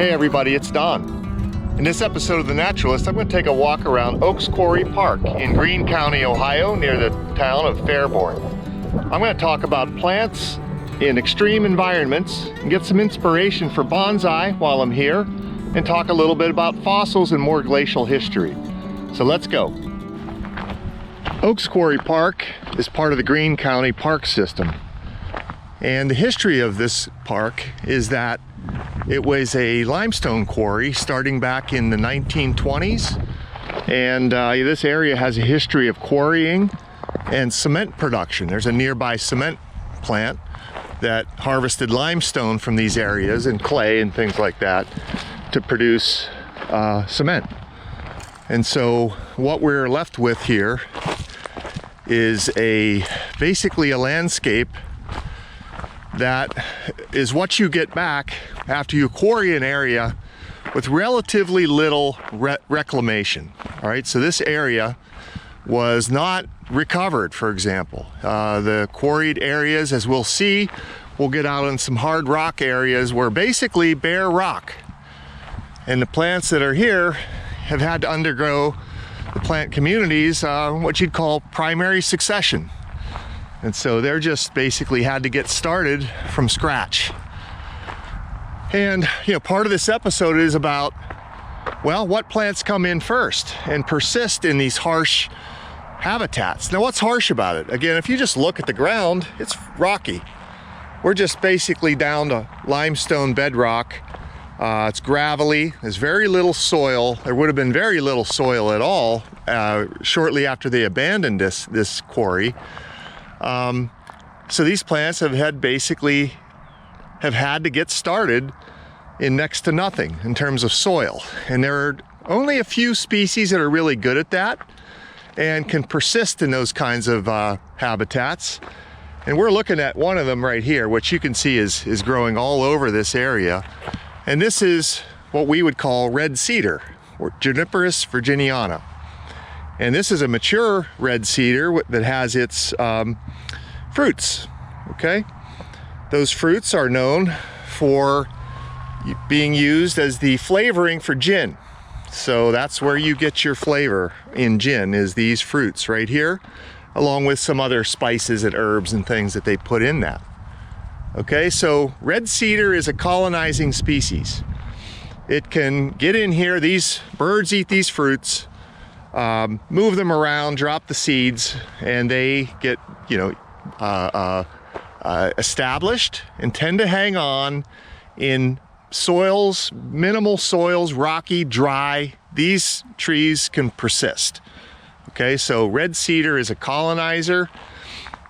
Hey everybody, it's Don. In this episode of The Naturalist, I'm going to take a walk around Oaks Quarry Park in Greene County, Ohio, near the town of Fairborn. I'm going to talk about plants in extreme environments and get some inspiration for bonsai while I'm here, and talk a little bit about fossils and more glacial history. So let's go. Oaks Quarry Park is part of the Greene County Park System. And the history of this park is that it was a limestone quarry starting back in the 1920s. And this area has a history of quarrying and cement production. There's a nearby cement plant that harvested limestone from these areas and clay and things like that to produce cement. And so what we're left with here is basically a landscape that is what you get back after you quarry an area with relatively little reclamation. All right, so this area was not recovered, for example. The quarried areas, as we'll see, we'll get out on some hard rock areas where basically bare rock. And the plants that are here have had to undergo the plant communities, what you'd call primary succession. And so they're just basically had to get started from scratch. And part of this episode is about, well, what plants come in first and persist in these harsh habitats. Now, what's harsh about it? Again, if you just look at the ground, it's rocky. We're just basically down to limestone bedrock. It's gravelly, there's very little soil. There would have been very little soil at all shortly after they abandoned this quarry. So these plants have had to get started in next to nothing in terms of soil. And there are only a few species that are really good at that and can persist in those kinds of habitats. And we're looking at one of them right here, which you can see is growing all over this area. And this is what we would call red cedar, or Juniperus virginiana. And this is a mature red cedar that has its fruits, okay? Those fruits are known for being used as the flavoring for gin. So that's where you get your flavor in gin, is these fruits right here, along with some other spices and herbs and things that they put in that. Okay, so red cedar is a colonizing species. It can get in here. These birds eat these fruits, move them around, drop the seeds, and they get, established and tend to hang on in soils, minimal soils, rocky, dry. These trees can persist. Okay, so red cedar is a colonizer.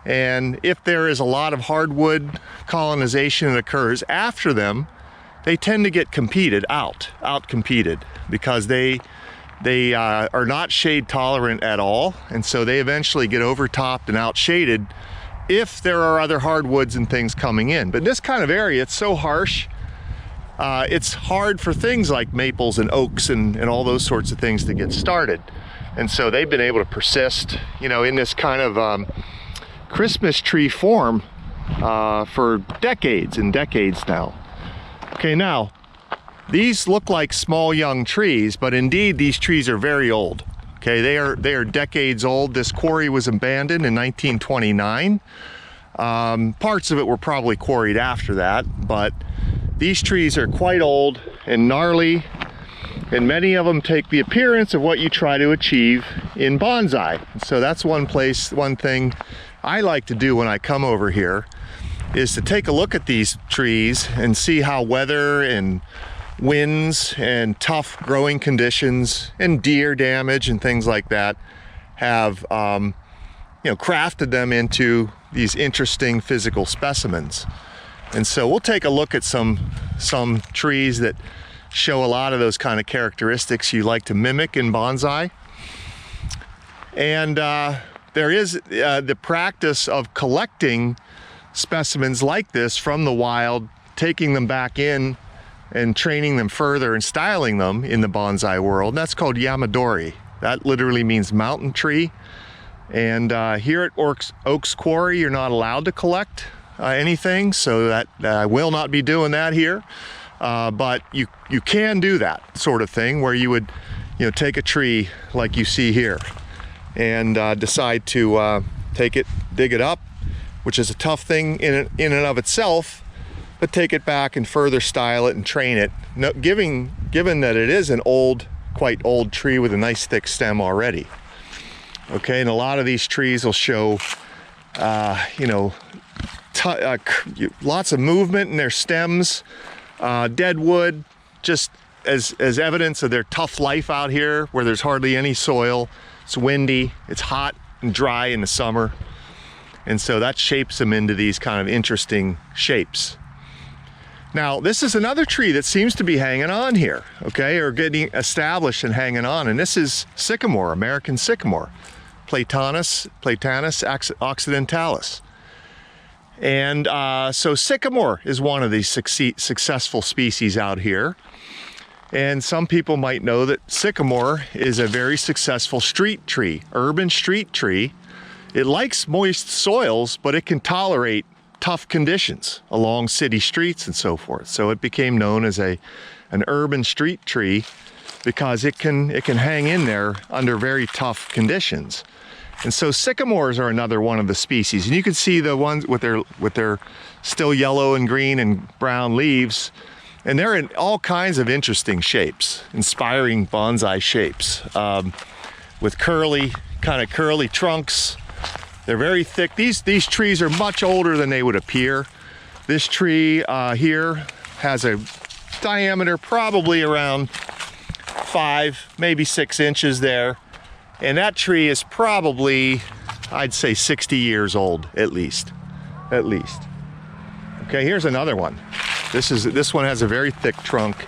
And if there is a lot of hardwood colonization that occurs after them, they tend to get out-competed, because they are not shade tolerant at all. And so they eventually get overtopped and outshaded if there are other hardwoods and things coming in. But in this kind of area, it's so harsh, it's hard for things like maples and oaks and all those sorts of things to get started. And so they've been able to persist, in this kind of Christmas tree form for decades and decades now. Okay, now these look like small young trees, but indeed these trees are very old. Okay, they are decades old. This quarry was abandoned in 1929. Parts of it were probably quarried after that, but these trees are quite old and gnarly, and many of them take the appearance of what you try to achieve in bonsai. So that's one thing I like to do when I come over here, is to take a look at these trees and see how weather and winds and tough growing conditions and deer damage and things like that have crafted them into these interesting physical specimens. And so we'll take a look at some trees that show a lot of those kind of characteristics you like to mimic in bonsai. And there is the practice of collecting specimens like this from the wild, taking them back in and training them further and styling them in the bonsai world. That's called yamadori. That literally means mountain tree. And here at Oaks Quarry, you're not allowed to collect anything, so that I will not be doing that here. but you can do that sort of thing where you would, take a tree like you see here and decide to take it, dig it up, which is a tough thing in and of itself, but take it back and further style it and train it, given that it is an quite old tree with a nice thick stem already. Okay, and a lot of these trees will show, lots of movement in their stems, dead wood, just as evidence of their tough life out here where there's hardly any soil. It's windy, it's hot and dry in the summer. And so that shapes them into these kind of interesting shapes. Now, this is another tree that seems to be hanging on here, okay, or getting established and hanging on. And this is sycamore, American sycamore, Platanus occidentalis. And so sycamore is one of these successful species out here. And some people might know that sycamore is a very successful street tree, urban street tree. It likes moist soils, but it can tolerate tough conditions along city streets and so forth. So it became known as an urban street tree because it can hang in there under very tough conditions. And so sycamores are another one of the species. And you can see the ones with their still yellow and green and brown leaves. And they're in all kinds of interesting shapes, inspiring bonsai shapes, with kind of curly trunks. They're very thick. These trees are much older than they would appear. This tree here has a diameter probably around 5, maybe 6 inches there. And that tree is probably, I'd say 60 years old, at least. Okay, here's another one. This one has a very thick trunk,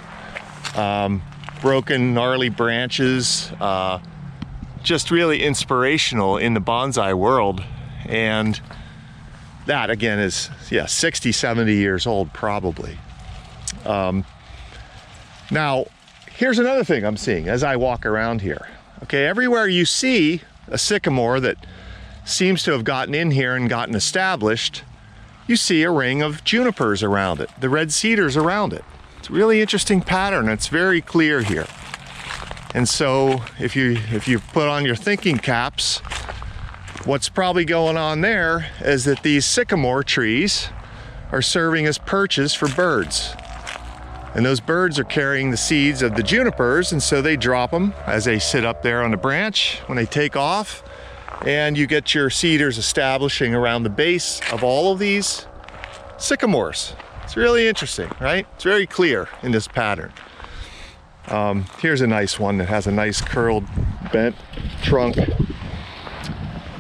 broken, gnarly branches, just really inspirational in the bonsai world. And that again is, 60, 70 years old probably. Now, here's another thing I'm seeing as I walk around here. Okay, everywhere you see a sycamore that seems to have gotten in here and gotten established, you see a ring of junipers around it, the red cedars around it. It's a really interesting pattern. It's very clear here. And so if you put on your thinking caps, what's probably going on there is that these sycamore trees are serving as perches for birds. And those birds are carrying the seeds of the junipers, and so they drop them as they sit up there on the branch when they take off. And you get your cedars establishing around the base of all of these sycamores. It's really interesting, right? It's very clear in this pattern. Here's a nice one that has a nice curled, bent trunk.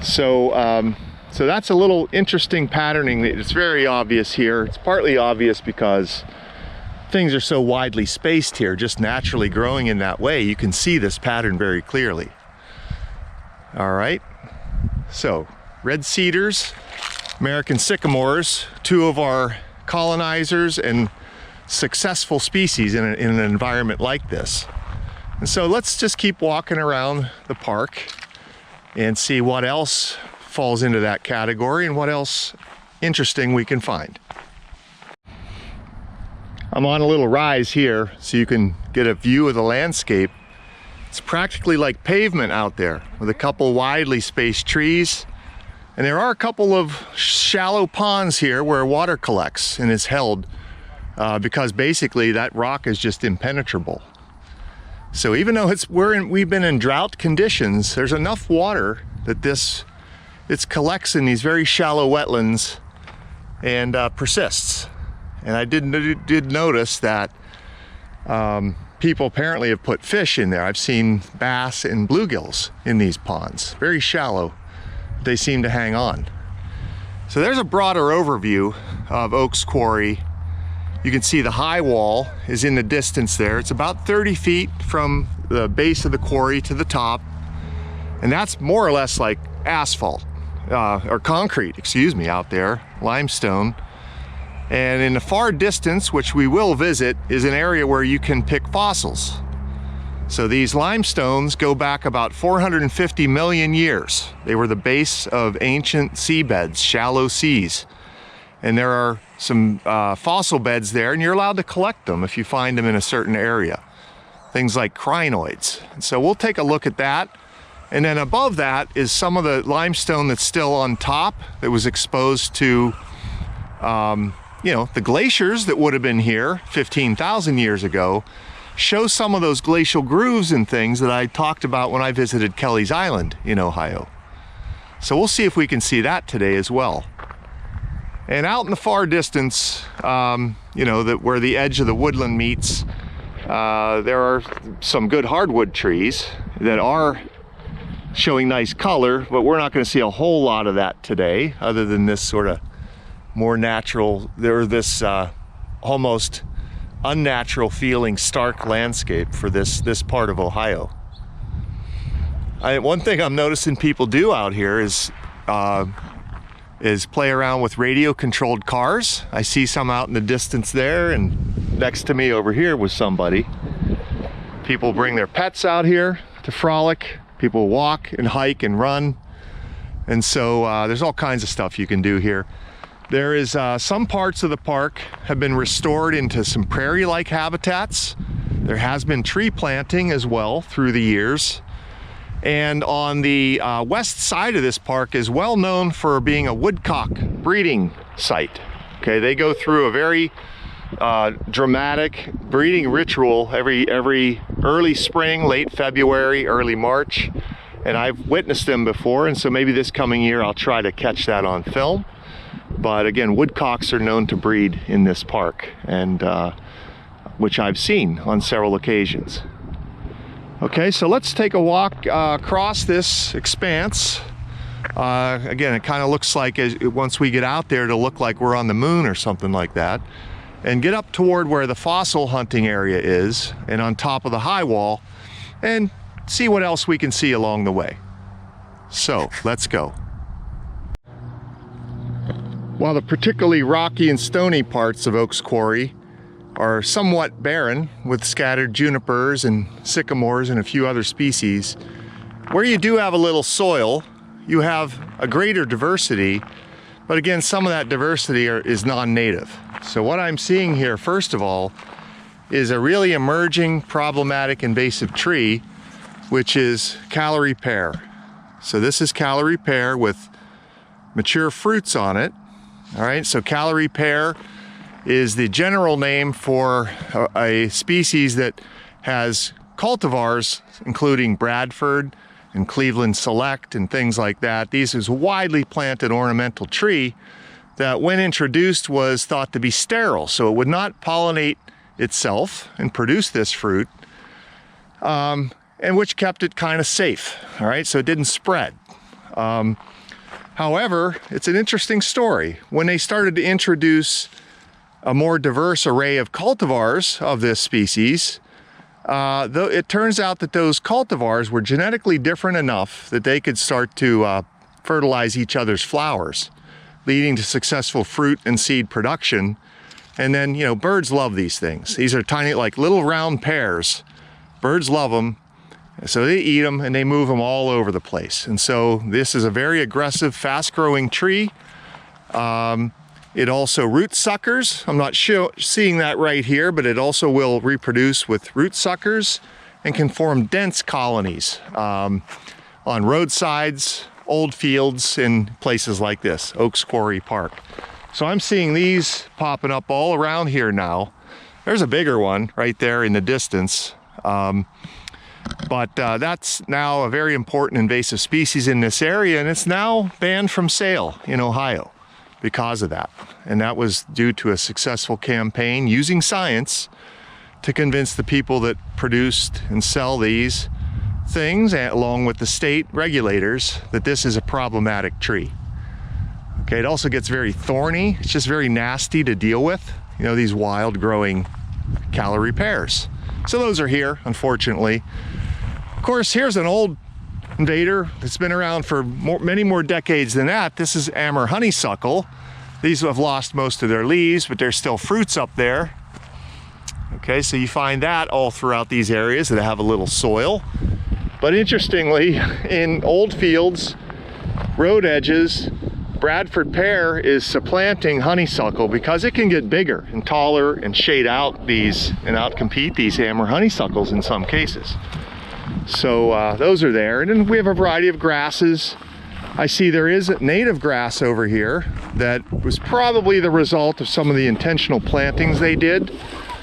So that's a little interesting patterning. It's very obvious here. It's partly obvious because things are so widely spaced here, just naturally growing in that way. You can see this pattern very clearly. All right. So, red cedars, American sycamores, two of our colonizers and successful species in an environment like this. And so let's just keep walking around the park and see what else falls into that category and what else interesting we can find. I'm on a little rise here so you can get a view of the landscape. It's practically like pavement out there with a couple widely spaced trees. And there are a couple of shallow ponds here where water collects and is held because basically that rock is just impenetrable. So even though we've been in drought conditions, there's enough water that it collects in these very shallow wetlands and persists. And I did notice that people apparently have put fish in there. I've seen bass and bluegills in these ponds, very shallow. They seem to hang on. So there's a broader overview of Oaks Quarry. You can see the high wall is in the distance there. It's about 30 feet from the base of the quarry to the top. And that's more or less like asphalt, or concrete, excuse me, out there, limestone. And in the far distance, which we will visit, is an area where you can pick fossils. So these limestones go back about 450 million years. They were the base of ancient seabeds, shallow seas. And there are some fossil beds there, and you're allowed to collect them if you find them in a certain area. Things like crinoids. And so we'll take a look at that. And then above that is some of the limestone that's still on top that was exposed to, you know, the glaciers that would have been here 15,000 years ago. Show some of those glacial grooves and things that I talked about when I visited Kelly's Island in Ohio. So we'll see if we can see that today as well. And out in the far distance, you know, where the edge of the woodland meets, there are some good hardwood trees that are showing nice color, but we're not going to see a whole lot of that today, other than this sort of more natural, this almost unnatural feeling stark landscape for this part of Ohio. One thing I'm noticing people do out here is play around with radio controlled cars. I see some out in the distance there, and next to me over here was somebody. People bring their pets out here to frolic. People walk and hike and run. And so there's all kinds of stuff you can do here. There is some parts of the park have been restored into some prairie-like habitats. There has been tree planting as well through the years. And on the west side of this park is well known for being a woodcock breeding site. Okay, they go through a very dramatic breeding ritual every early spring, late February, early March. And I've witnessed them before, and so maybe this coming year I'll try to catch that on film. But again, woodcocks are known to breed in this park, and which I've seen on several occasions. Okay, so let's take a walk across this expanse. Again, it kind of looks like, once we get out there, it'll look like we're on the moon or something like that. And get up toward where the fossil hunting area is, and on top of the high wall, and see what else we can see along the way. So, let's go. While the particularly rocky and stony parts of Oaks Quarry are somewhat barren, with scattered junipers and sycamores and a few other species, where you do have a little soil, you have a greater diversity, but again, some of that diversity is non-native. So what I'm seeing here, first of all, is a really emerging problematic invasive tree, which is Callery pear. So this is Callery pear with mature fruits on it. All right, so Callery pear is the general name for a species that has cultivars, including Bradford and Cleveland Select and things like that. This is a widely planted ornamental tree that, when introduced, was thought to be sterile, so it would not pollinate itself and produce this fruit, and which kept it kind of safe. All right, so it didn't spread. However, it's an interesting story. When they started to introduce a more diverse array of cultivars of this species, though it turns out that those cultivars were genetically different enough that they could start to fertilize each other's flowers, leading to successful fruit and seed production. And then, you know, birds love these things. These are tiny, like little round pears. Birds love them. So they eat them and they move them all over the place. And so this is a very aggressive, fast-growing tree. It also roots suckers. I'm not seeing that right here, but it also will reproduce with root suckers and can form dense colonies on roadsides, old fields, in places like this, Oaks Quarry Park. So I'm seeing these popping up all around here now. There's a bigger one right there in the distance. But that's now a very important invasive species in this area, and it's now banned from sale in Ohio because of that. And that was due to a successful campaign using science to convince the people that produced and sell these things, along with the state regulators, that this is a problematic tree. Okay, it also gets very thorny. It's just very nasty to deal with, you know, these wild growing Callery pears. So those are here, unfortunately. Of course, here's an old invader that's been around for many more decades than that. This is Amur honeysuckle. These have lost most of their leaves, but there's still fruits up there. Okay, so you find that all throughout these areas that have a little soil. But interestingly, in old fields, road edges, Bradford pear is supplanting honeysuckle because it can get bigger and taller and shade out these and outcompete these hammer honeysuckles in some cases. So those are there. And then we have a variety of grasses. I see there is a native grass over here that was probably the result of some of the intentional plantings they did.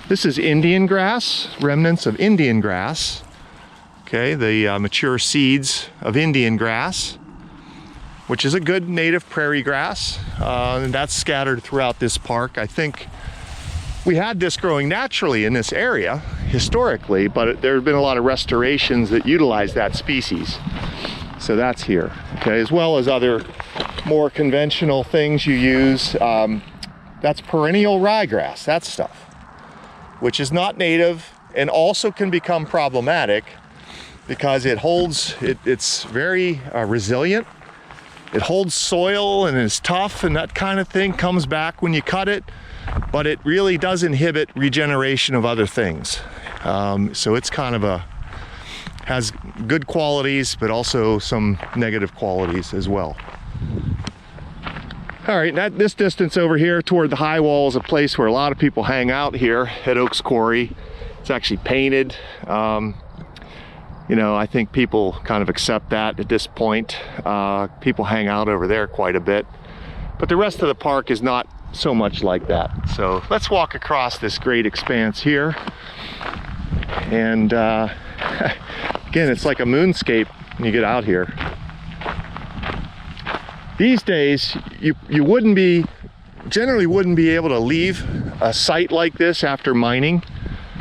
This is Indian grass, remnants of Indian grass. Okay, the mature seeds of Indian grass, which is a good native prairie grass, and that's scattered throughout this park. I think we had this growing naturally in this area historically, but there have been a lot of restorations that utilize that species. So that's here, okay, as well as other more conventional things you use. That's perennial ryegrass, that stuff, which is not native and also can become problematic because it holds, it's very resilient. It holds soil and is tough, and that kind of thing comes back when you cut it, but it really does inhibit regeneration of other things. So it's kind of has good qualities, but also some negative qualities as well. All right, this distance over here toward the high wall is a place where a lot of people hang out here at Oaks Quarry. It's actually painted. You know, I think people kind of accept that at this point. People hang out over there quite a bit, but the rest of the park is not so much like that. So let's walk across this great expanse here. And again, it's like a moonscape when you get out here. These days, you generally wouldn't be able to leave a site like this after mining,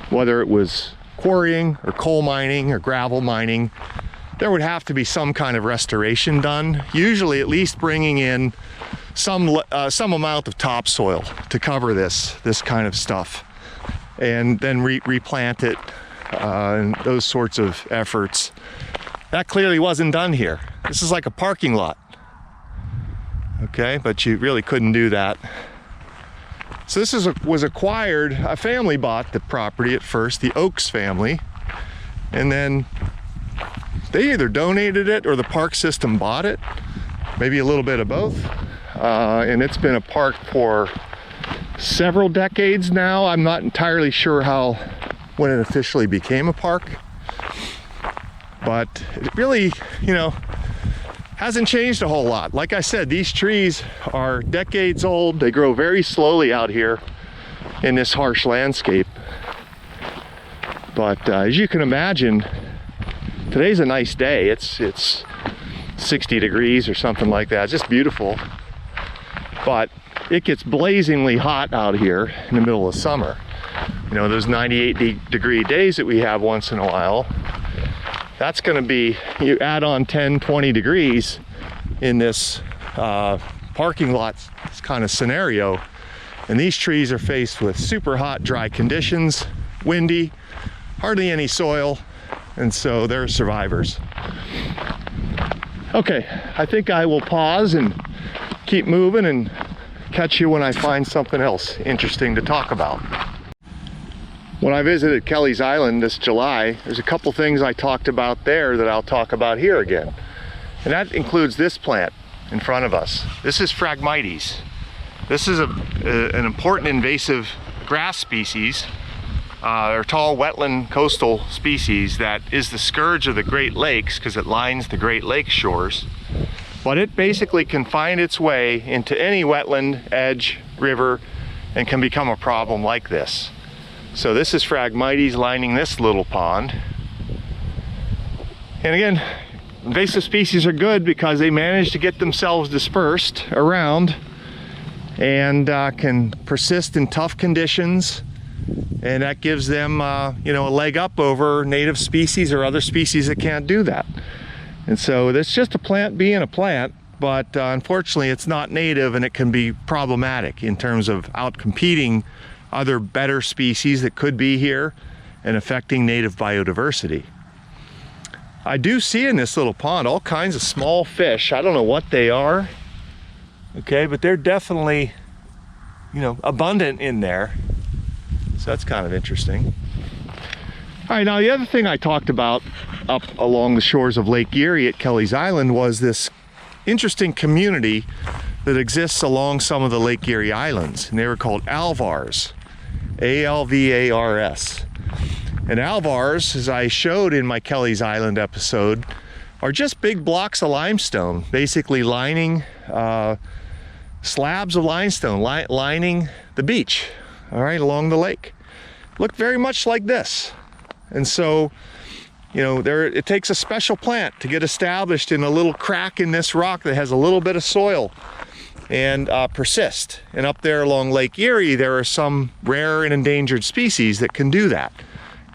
whether it was quarrying or coal mining or gravel mining. There would have to be some kind of restoration done, usually at least bringing in some amount of topsoil to cover this kind of stuff, and then replant it, and those sorts of efforts. That clearly wasn't done here. This is like a parking lot, okay, but you really couldn't do that. So this was acquired, a family bought the property at first, the Oaks family, and then they either donated it or the park system bought it, maybe a little bit of both. And it's been a park for several decades now. I'm not entirely sure when it officially became a park, but it really, you know, hasn't changed a whole lot. Like I said, these trees are decades old. They grow very slowly out here in this harsh landscape. But as you can imagine, today's a nice day. It's 60 degrees or something like that. It's just beautiful. But it gets blazingly hot out here in the middle of summer. You know, those 98-degree days that we have once in a while, that's going to be, you add on 10, 20 degrees in this parking lot kind of scenario, and these trees are faced with super hot, dry conditions, windy, hardly any soil, and so they're survivors. Okay, I think I will pause and keep moving and catch you when I find something else interesting to talk about. When I visited Kelly's Island this July, there's a couple things I talked about there that I'll talk about here again. And that includes this plant in front of us. This is Phragmites. This is an important invasive grass species, or tall wetland coastal species that is the scourge of the Great Lakes because it lines the Great Lakes shores. But it basically can find its way into any wetland, edge, river, and can become a problem like this. So this is Phragmites lining this little pond. And again, invasive species are good because they manage to get themselves dispersed around and can persist in tough conditions. And that gives them, you know, a leg up over native species or other species that can't do that. And so it's just a plant being a plant, but unfortunately it's not native, and it can be problematic in terms of outcompeting other better species that could be here and affecting native biodiversity. I do see in this little pond all kinds of small fish. I don't know what they are, okay, but they're definitely, you know, abundant in there. So that's kind of interesting. All right, now the other thing I talked about up along the shores of Lake Erie at Kelly's Island was this interesting community that exists along some of the Lake Erie Islands, and they were called alvars, A-L-V-A-R-S. And alvars, as I showed in my Kelly's Island episode, are just big blocks of limestone, basically lining slabs of limestone lining the beach, all right, along the lake. Look very much like this. And so, you know, it takes a special plant to get established in a little crack in this rock that has a little bit of soil and persist. And up there along Lake Erie, there are some rare and endangered species that can do that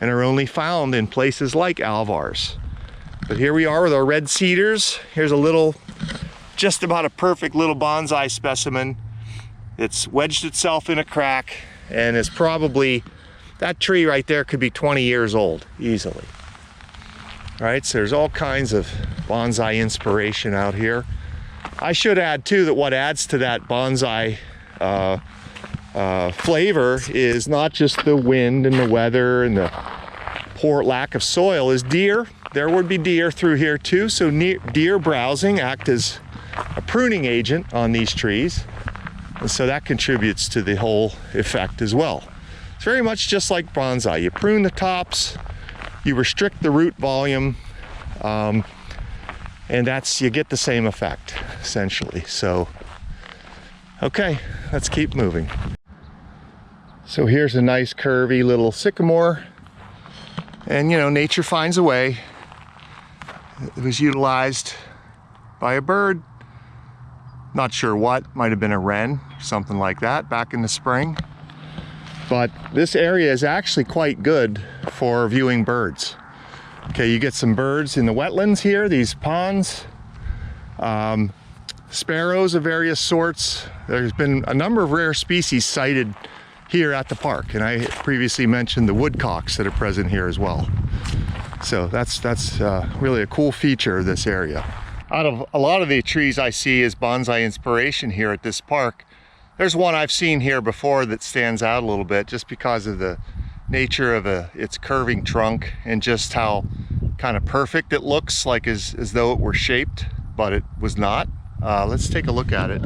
and are only found in places like alvars. But here we are with our red cedars. Here's a little, just about a perfect little bonsai specimen. It's wedged itself in a crack and is probably, that tree right there could be 20 years old easily. All right, so there's all kinds of bonsai inspiration out here. I should add too that what adds to that bonsai flavor is not just the wind and the weather and the poor lack of soil, is deer. There would be deer through here too, so deer browsing act as a pruning agent on these trees, and so that contributes to the whole effect as well. It's very much just like bonsai. You prune the tops, you restrict the root volume, and you get the same effect essentially. So okay, let's keep moving. So here's a nice curvy little sycamore, and you know, nature finds a way. It was utilized by a bird, not sure what, might have been a wren, something like that back in the spring. But this area is actually quite good for viewing birds. Okay, you get some birds in the wetlands here, these ponds, sparrows of various sorts. There's been a number of rare species sighted here at the park, and I previously mentioned the woodcocks that are present here as well. So that's really a cool feature of this area. Out of a lot of the trees I see as bonsai inspiration here at this park, there's one I've seen here before that stands out a little bit just because of the nature of its curving trunk and just how kind of perfect it looks, like as though it were shaped, but it was not. Let's take a look at it.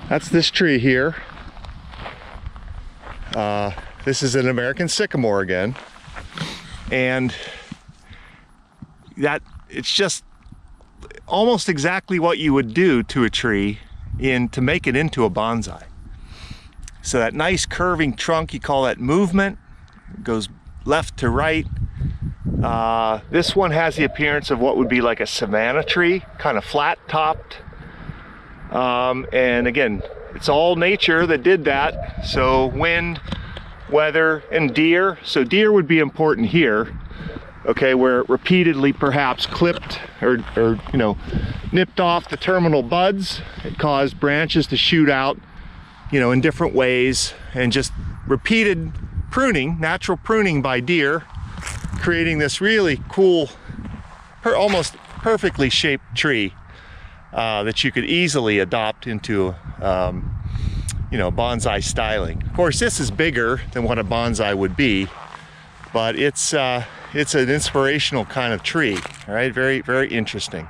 That's this tree here. This is an American sycamore again. And it's just almost exactly what you would do to a tree to make it into a bonsai. So that nice curving trunk, you call that movement. It goes left to right. This one has the appearance of what would be like a savanna tree, kind of flat topped. And again, it's all nature that did that. So wind, weather, and deer. So deer would be important here, okay, where it repeatedly perhaps clipped or you know, nipped off the terminal buds. It caused branches to shoot out, you know, in different ways, and just repeated pruning, natural pruning by deer, creating this really cool, almost perfectly shaped tree that you could easily adopt into you know, bonsai styling. Of course, this is bigger than what a bonsai would be, but it's an inspirational kind of tree. All right, very, very interesting.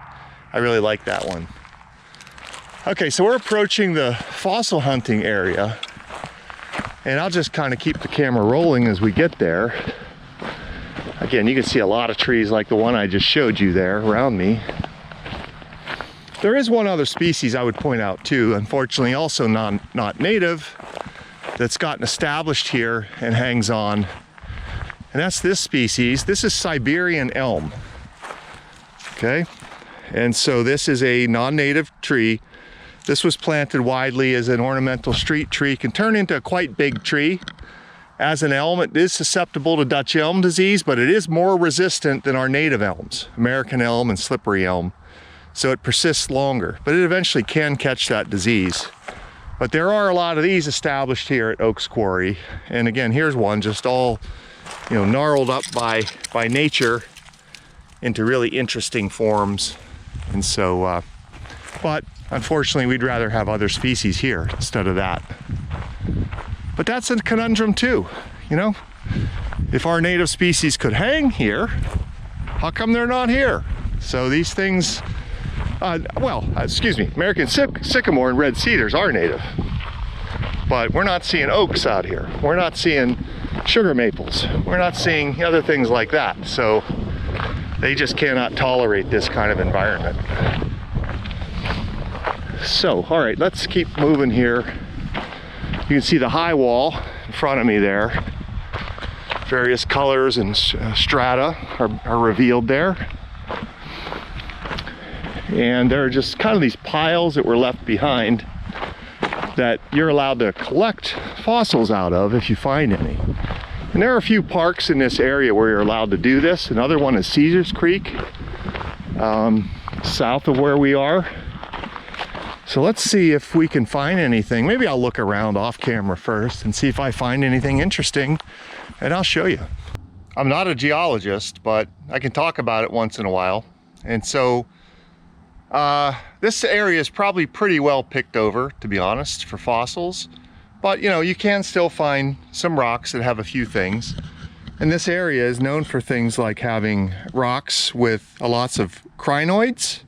I really like that one. Okay, so we're approaching the fossil hunting area, and I'll just kind of keep the camera rolling as we get there. Again, you can see a lot of trees like the one I just showed you there around me. There is one other species I would point out too, unfortunately also not native, that's gotten established here and hangs on. And that's this species. This is Siberian elm. Okay, and so this is a non-native tree. This was planted widely as an ornamental street tree, can turn into a quite big tree. As an elm, it is susceptible to Dutch elm disease, but it is more resistant than our native elms, American elm and slippery elm. So it persists longer, but it eventually can catch that disease. But there are a lot of these established here at Oaks Quarry. And again, here's one just all, you know, gnarled up by nature into really interesting forms. And so, but unfortunately, we'd rather have other species here instead of that. But that's a conundrum too, you know? If our native species could hang here, how come they're not here? So these things excuse me, American sycamore and red cedars are native. But we're not seeing oaks out here. We're not seeing sugar maples. We're not seeing other things like that. So they just cannot tolerate this kind of environment. So, all right, let's keep moving here. You can see the high wall in front of me there. Various colors and strata are revealed there. And there are just kind of these piles that were left behind that you're allowed to collect fossils out of if you find any. And there are a few parks in this area where you're allowed to do this. Another one is Caesars Creek, south of where we are. So let's see if we can find anything. Maybe I'll look around off camera first and see if I find anything interesting, and I'll show you. I'm not a geologist, but I can talk about it once in a while. And so this area is probably pretty well picked over, to be honest, for fossils. But you know, you can still find some rocks that have a few things. And this area is known for things like having rocks with lots of crinoids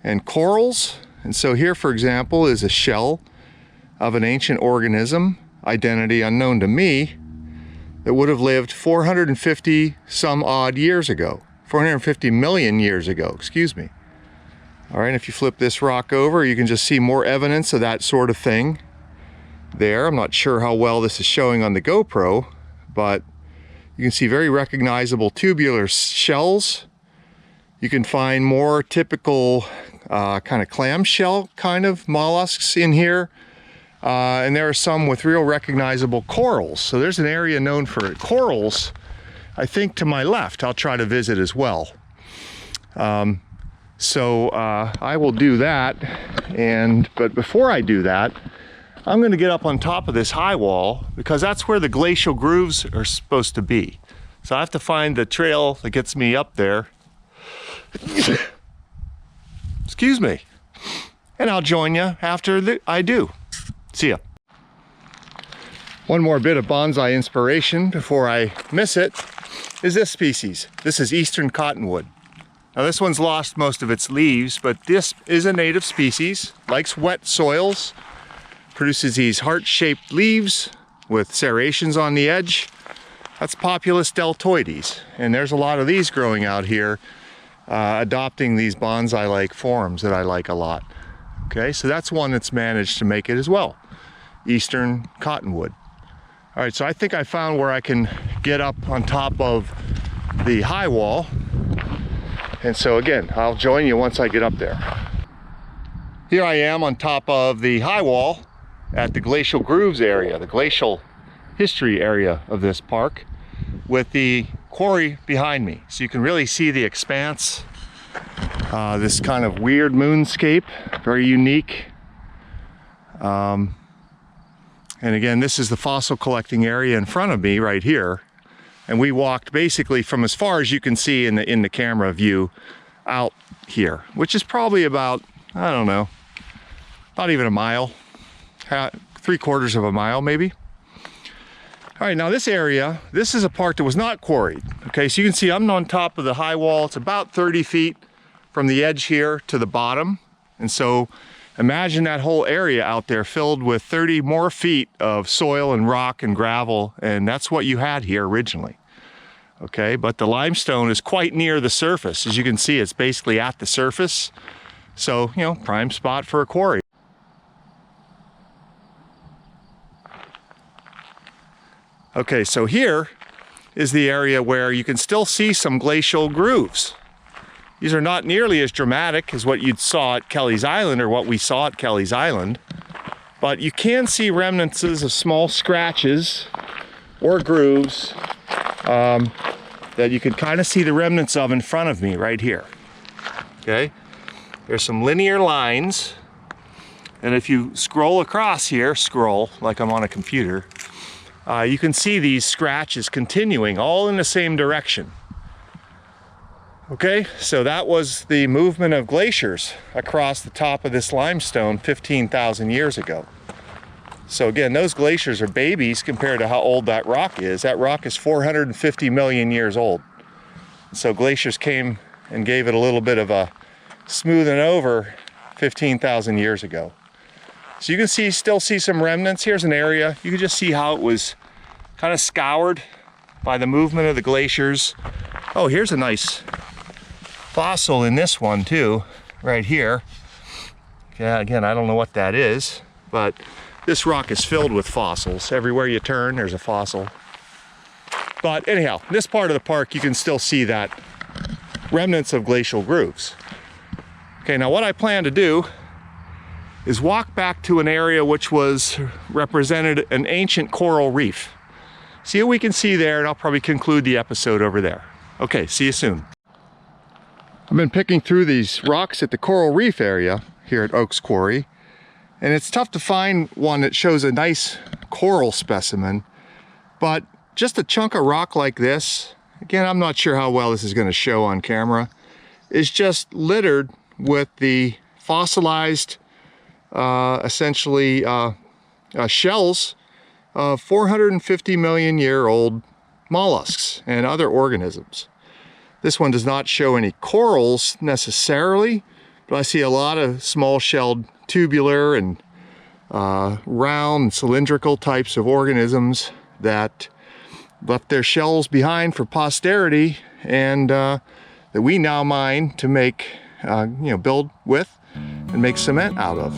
and corals. And so here, for example, is a shell of an ancient organism, identity unknown to me, that would have lived 450 some odd years ago. 450 million years ago, excuse me. All right, if you flip this rock over, you can just see more evidence of that sort of thing there. I'm not sure how well this is showing on the GoPro, but you can see very recognizable tubular shells. You can find more typical kind of clamshell kind of mollusks in here. And there are some with real recognizable corals. So there's an area known for corals, I think, to my left. I'll try to visit as well. So I will do that, but before I do that, I'm going to get up on top of this high wall because that's where the glacial grooves are supposed to be. So I have to find the trail that gets me up there. Excuse me. And I'll join you after I do. See ya. One more bit of bonsai inspiration before I miss it is this species. This is eastern cottonwood. Now this one's lost most of its leaves, but this is a native species, likes wet soils, produces these heart-shaped leaves with serrations on the edge. That's Populus deltoides, and there's a lot of these growing out here, adopting these bonsai-like forms that I like a lot. Okay, so that's one that's managed to make it as well, eastern cottonwood. All right, so I think I found where I can get up on top of the high wall. And so again, I'll join you once I get up there. Here I am on top of the high wall at the glacial grooves area, the glacial history area of this park, with the quarry behind me. So you can really see the expanse, this kind of weird moonscape, very unique. And again, this is the fossil collecting area in front of me right here. And we walked basically from as far as you can see in the camera view out here, which is probably about, I don't know, not even a mile, 3/4 of a mile maybe. All right, now this area, this is a part that was not quarried. Okay, so you can see I'm on top of the high wall. It's about 30 feet from the edge here to the bottom. And so imagine that whole area out there filled with 30 more feet of soil and rock and gravel, and that's what you had here originally. Okay, but the limestone is quite near the surface. As you can see, it's basically at the surface. So, you know, prime spot for a quarry. Okay, so here is the area where you can still see some glacial grooves. These are not nearly as dramatic as what you'd saw at Kelly's Island or what we saw at Kelly's Island, but you can see remnants of small scratches or grooves that you can kind of see the remnants of in front of me right here. Okay, there's some linear lines, and if you scroll across here, scroll like I'm on a computer, you can see these scratches continuing all in the same direction. Okay, so that was the movement of glaciers across the top of this limestone 15,000 years ago. So again, those glaciers are babies compared to how old that rock is. That rock is 450 million years old. So glaciers came and gave it a little bit of a smoothing over 15,000 years ago. So you can still see some remnants. Here's an area. You can just see how it was kind of scoured by the movement of the glaciers. Oh, here's a nice fossil in this one too, right here. Yeah, again, I don't know what that is, but this rock is filled with fossils. Everywhere you turn, there's a fossil. But anyhow, this part of the park, you can still see that remnants of glacial grooves. Okay, now what I plan to do is walk back to an area which represented an ancient coral reef. See what we can see there, and I'll probably conclude the episode over there. Okay, see you soon. I've been picking through these rocks at the coral reef area here at Oaks Quarry, and it's tough to find one that shows a nice coral specimen, but just a chunk of rock like this, again, I'm not sure how well this is going to show on camera, is just littered with the fossilized, essentially shells of 450 million year old mollusks and other organisms. This one does not show any corals necessarily, but I see a lot of small-shelled tubular and round cylindrical types of organisms that left their shells behind for posterity, and that we now mine to make, build with and make cement out of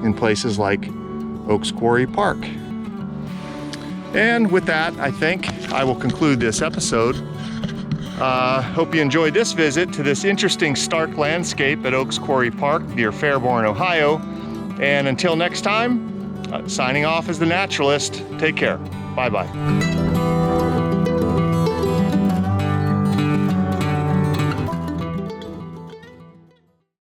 in places like Oaks Quarry Park. And with that, I think I will conclude this episode. Hope you enjoyed this visit to this interesting stark landscape at Oaks Quarry Park near Fairborn, Ohio. And until next time, signing off as the Naturalist. Take care. Bye-bye.